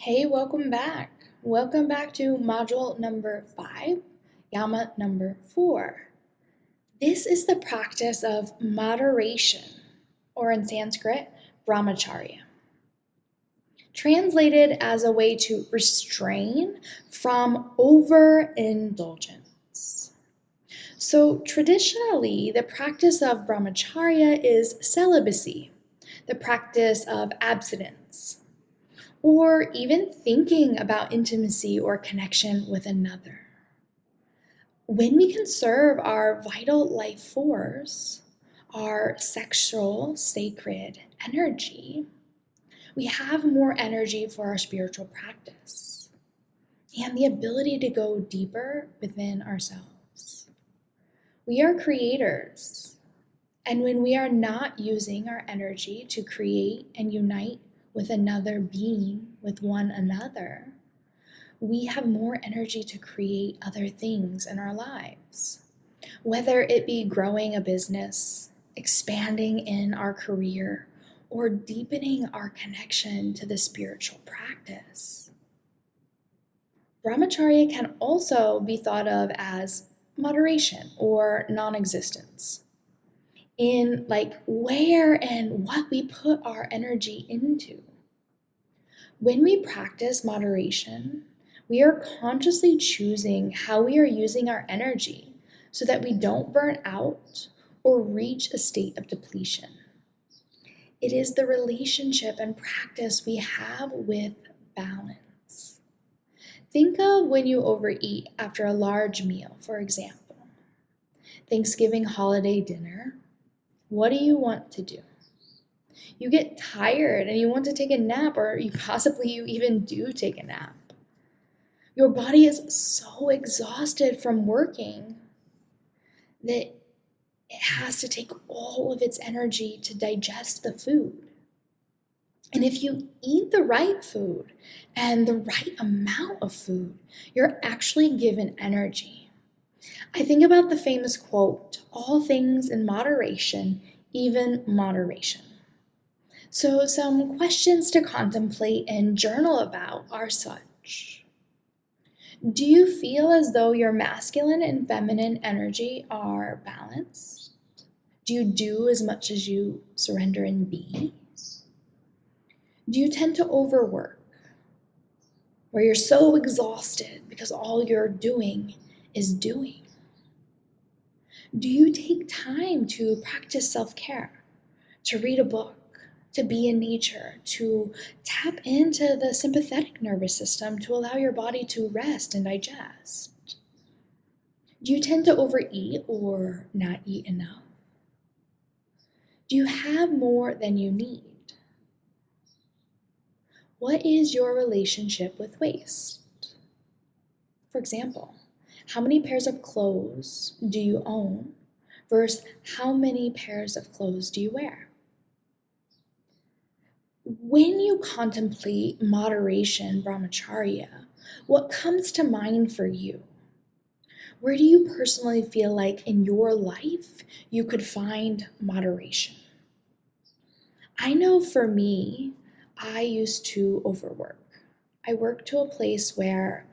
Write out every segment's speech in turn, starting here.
Hey, welcome back. Welcome back to module number 5, yama number 4. This is the practice of moderation, or in Sanskrit, Brahmacharya. Translated as a way to restrain from overindulgence. So, traditionally, the practice of Brahmacharya is celibacy, the practice of abstinence, or even thinking about intimacy or connection with another. When we conserve our vital life force, our sexual sacred energy, we have more energy for our spiritual practice and the ability to go deeper within ourselves. We are creators, and when we are not using our energy to create and unite with another being, with one another, we have more energy to create other things in our lives. Whether it be growing a business, expanding in our career, or deepening our connection to the spiritual practice. Brahmacharya can also be thought of as moderation or non-existence in where and what we put our energy into. When we practice moderation, we are consciously choosing how we are using our energy so that we don't burn out or reach a state of depletion. It is the relationship and practice we have with balance. Think of when you overeat after a large meal, for example. Thanksgiving holiday dinner. What do you want to do? You get tired and you want to take a nap, or you even do take a nap. Your body is so exhausted from working that it has to take all of its energy to digest the food. And if you eat the right food and the right amount of food, you're actually given energy. I think about the famous quote, "All things in moderation, even moderation." So some questions to contemplate and journal about are such. Do you feel as though your masculine and feminine energy are balanced? Do you do as much as you surrender and be? Do you tend to overwork, where you're so exhausted because all you're doing is doing? Do you take time to practice self-care, to read a book, to be in nature, to tap into the sympathetic nervous system to allow your body to rest and digest? Do you tend to overeat or not eat enough? Do you have more than you need? What is your relationship with waste? For example, how many pairs of clothes do you own versus how many pairs of clothes do you wear? When you contemplate moderation, Brahmacharya, what comes to mind for you? Where do you personally feel like in your life you could find moderation? I know for me, I used to overwork. I worked to a place where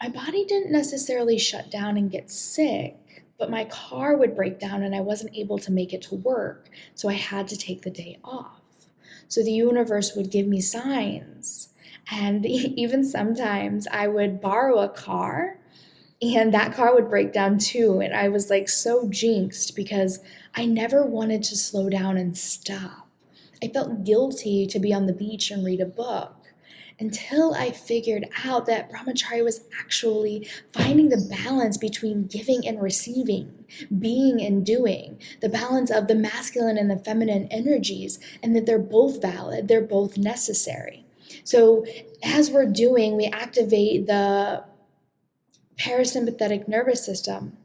my body didn't necessarily shut down and get sick, but my car would break down and I wasn't able to make it to work, so I had to take the day off. So the universe would give me signs. And even sometimes I would borrow a car and that car would break down too. And I was so jinxed because I never wanted to slow down and stop. I felt guilty to be on the beach and read a book until I figured out that Brahmacharya was actually finding the balance between giving and receiving, being and doing, the balance of the masculine and the feminine energies, and that they're both valid, they're both necessary. So as we're doing, we activate the parasympathetic nervous system,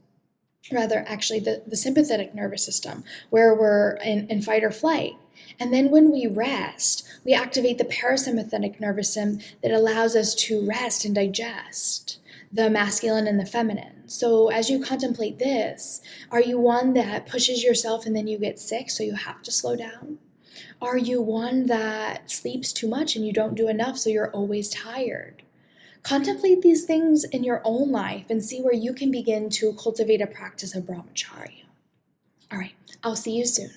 rather actually the sympathetic nervous system, where we're in fight or flight. And then when we rest, we activate the parasympathetic nervous system that allows us to rest and digest the masculine and the feminine. So as you contemplate this, are you one that pushes yourself and then you get sick, so you have to slow down? Are you one that sleeps too much and you don't do enough, so you're always tired? Contemplate these things in your own life and see where you can begin to cultivate a practice of Brahmacharya. All right, I'll see you soon.